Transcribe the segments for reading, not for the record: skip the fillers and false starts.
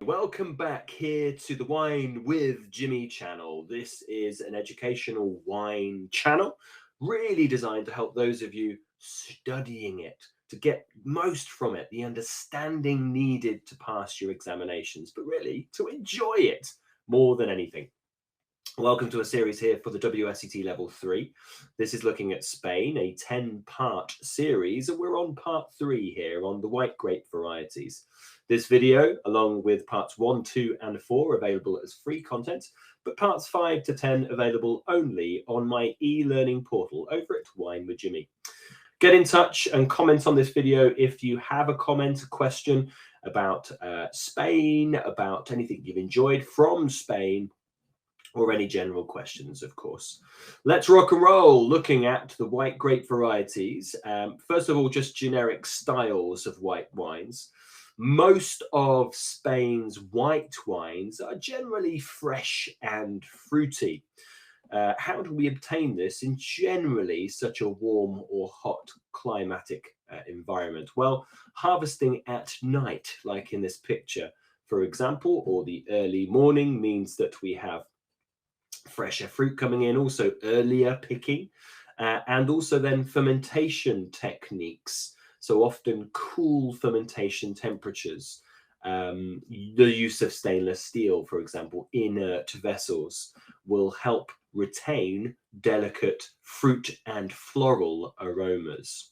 Welcome back here to the Wine with Jimmy channel. This is an educational wine channel, really designed to help those of you studying it, to get most from it, the understanding needed to pass your examinations, but really to enjoy it more than anything. Welcome to a series here for the WSET Level 3. This is looking at Spain, a 10-part series, and we're on part 3 here on the white grape varieties. This video, along with parts 1, 2, and 4, available as free content, but parts 5 to 10 available only on my e-learning portal over at Wine with Jimmy. Get in touch and comment on this video if you have a comment, a question about Spain, about anything you've enjoyed from Spain, or any general questions, of course. Let's rock and roll, looking at the white grape varieties. First of all, just generic styles of white wines. Most of Spain's white wines are generally fresh and fruity. How do we obtain this in generally such a warm or hot climatic environment? Well, harvesting at night, like in this picture, for example, or the early morning, means that we have fresher fruit coming in, also earlier picking, and also then fermentation techniques. So often cool fermentation temperatures, the use of stainless steel, for example, inert vessels, will help retain delicate fruit and floral aromas.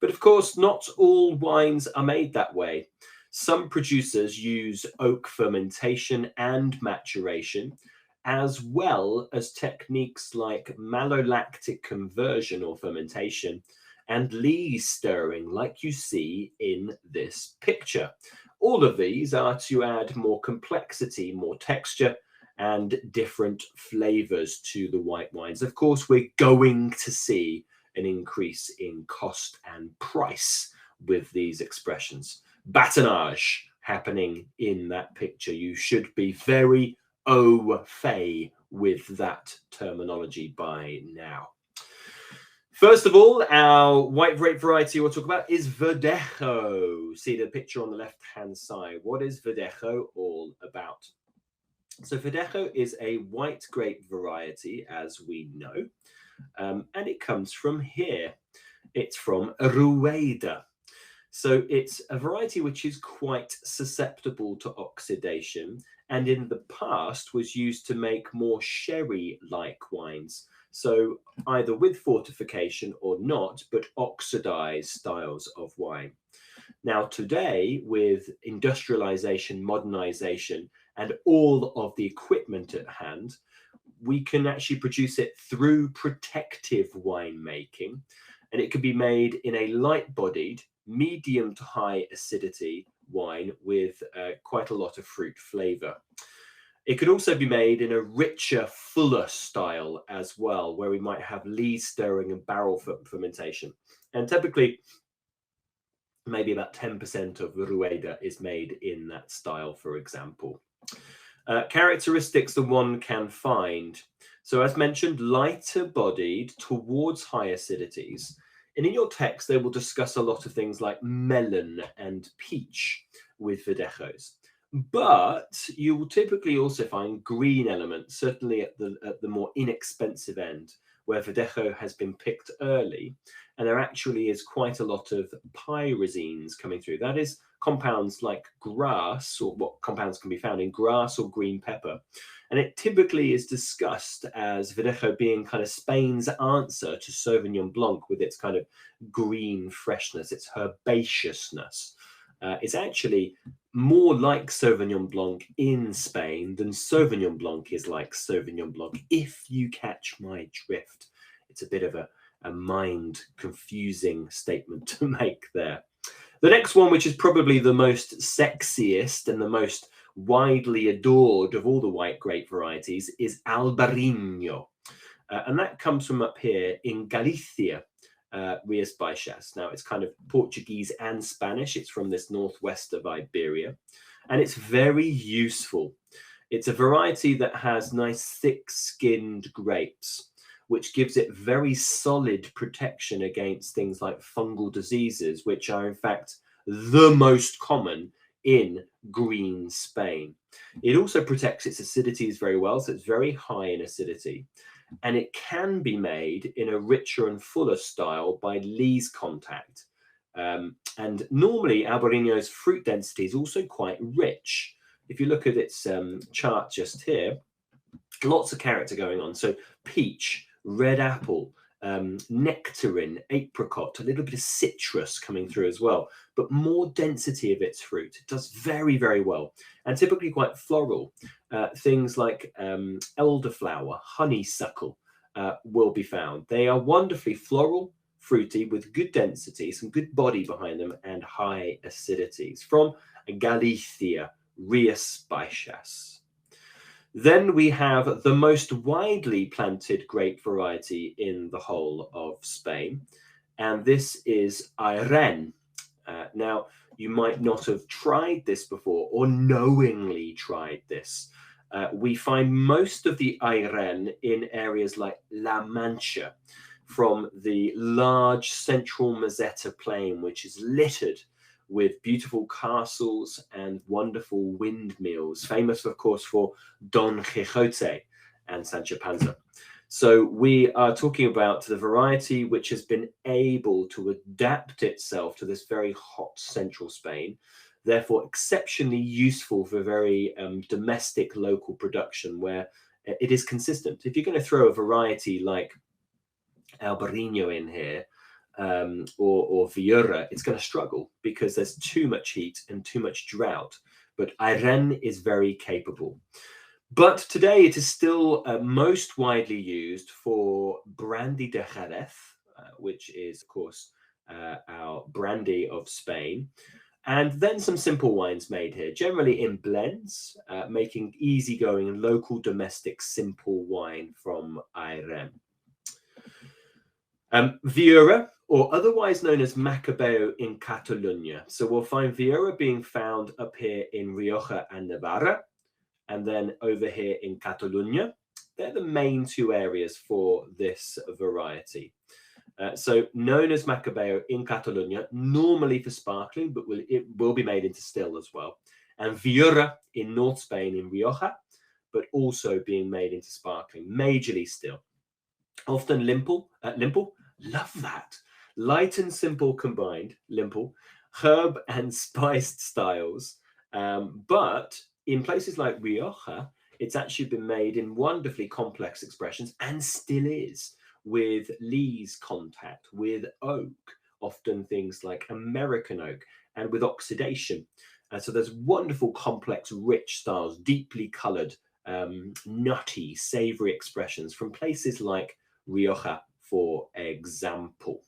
But of course, not all wines are made that way. Some producers use oak fermentation and maturation, as well as techniques like malolactic conversion or fermentation, and lees stirring, like you see in this picture. All of these are to add more complexity, more texture, and different flavors to the white wines. Of course, we're going to see an increase in cost and price with these expressions. Batonnage happening in that picture. You should be very au fait with that terminology by now. First of all, our white grape variety we'll talk about is Verdejo. See the picture on the left-hand side. What is Verdejo all about? So Verdejo is a white grape variety, as we know, and it comes from here. It's from Rueda. So it's a variety which is quite susceptible to oxidation, and in the past was used to make more sherry-like wines. So either with fortification or not, but oxidized styles of wine. Now today, with industrialization, modernization, and all of the equipment at hand, we can actually produce it through protective winemaking, and it can be made in a light-bodied, medium to high acidity wine with quite a lot of fruit flavor. It could also be made in a richer, fuller style as well, where we might have lees stirring and barrel fermentation. And typically, maybe about 10% of Rueda is made in that style, for example. Characteristics that one can find. So as mentioned, lighter bodied towards high acidities. And in your text, they will discuss a lot of things like melon and peach with Verdejos. But you will typically also find green elements, certainly at the more inexpensive end, where Verdejo has been picked early, and there actually is quite a lot of pyrazines coming through. That is compounds like grass, or what compounds can be found in grass or green pepper. And it typically is discussed as Verdejo being kind of Spain's answer to Sauvignon Blanc with its kind of green freshness, its herbaceousness. It's actually more like Sauvignon Blanc in Spain than Sauvignon Blanc is like Sauvignon Blanc, if you catch my drift. It's a bit of a mind-confusing statement to make there. The next one, which is probably the most sexiest and the most widely adored of all the white grape varieties, is Albariño. And that comes from up here in Galicia, Rías Baixas. Now, it's kind of Portuguese and Spanish. It's from this northwest of Iberia, and it's very useful. It's a variety that has nice thick-skinned grapes, which gives it very solid protection against things like fungal diseases, which are in fact the most common in green Spain. It also protects its acidities very well, so it's very high in acidity. And it can be made in a richer and fuller style by lees contact. And normally Albariño's fruit density is also quite rich. If you look at its chart just here, lots of character going on. So peach, red apple, nectarine, apricot, a little bit of citrus coming through as well, but more density of its fruit. It does very, very well, and typically quite floral. Things like elderflower, honeysuckle will be found. They are wonderfully floral, fruity, with good density, some good body behind them, and high acidities. From Galicia, Rias Baixas. Then we have the most widely planted grape variety in the whole of Spain, and this is Airén. Now, you might not have tried this before or knowingly tried this. We find most of the Airén in areas like La Mancha, from the large central Meseta plain, which is littered with beautiful castles and wonderful windmills, famous, of course, for Don Quixote and Sancho Panza. So we are talking about the variety which has been able to adapt itself to this very hot central Spain, therefore exceptionally useful for very domestic local production where it is consistent. If you're going to throw a variety like Albariño in here, or Viura, it's going to struggle because there's too much heat and too much drought. But Airén is very capable. But today it is still most widely used for brandy de Jerez, which is, of course, our brandy of Spain. And then some simple wines made here, generally in blends, making easygoing and local domestic simple wine from Airén. Viura, or otherwise known as Macabeo in Catalonia. So we'll find Viura being found up here in Rioja and Navarra, and then over here in Catalonia. They're the main two areas for this variety. So known as Macabeo in Catalonia, normally for sparkling, but it will be made into still as well. And Viura in North Spain in Rioja, but also being made into sparkling, majorly still. Often limple, love that. Light and simple combined, limple, herb and spiced styles. But in places like Rioja, it's actually been made in wonderfully complex expressions and still is, with lees contact, with oak, often things like American oak, and with oxidation. So there's wonderful, complex, rich styles, deeply coloured, nutty, savoury expressions from places like Rioja, for example.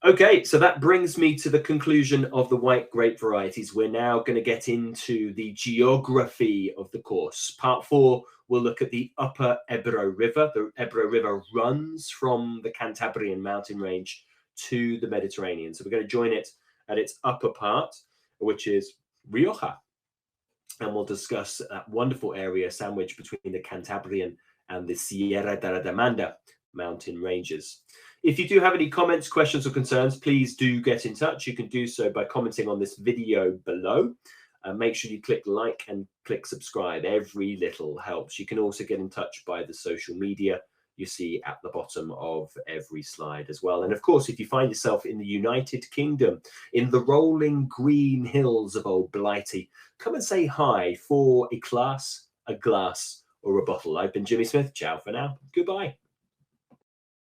Okay, so that brings me to the conclusion of the white grape varieties. We're now going to get into the geography of the course. Part 4, we'll look at the upper Ebro River. The Ebro River runs from the Cantabrian mountain range to the Mediterranean. So we're going to join it at its upper part, which is Rioja. And we'll discuss that wonderful area sandwiched between the Cantabrian and the Sierra de la Demanda mountain ranges. If you do have any comments, questions, or concerns, please do get in touch. You can do so by commenting on this video below. Make sure you click like and click subscribe. Every little helps. You can also get in touch by the social media you see at the bottom of every slide as well. And of course, if you find yourself in the United Kingdom, in the rolling green hills of Old Blighty, come and say hi for a class, a glass, or a bottle. I've been Jimmy Smith. Ciao for now. Goodbye.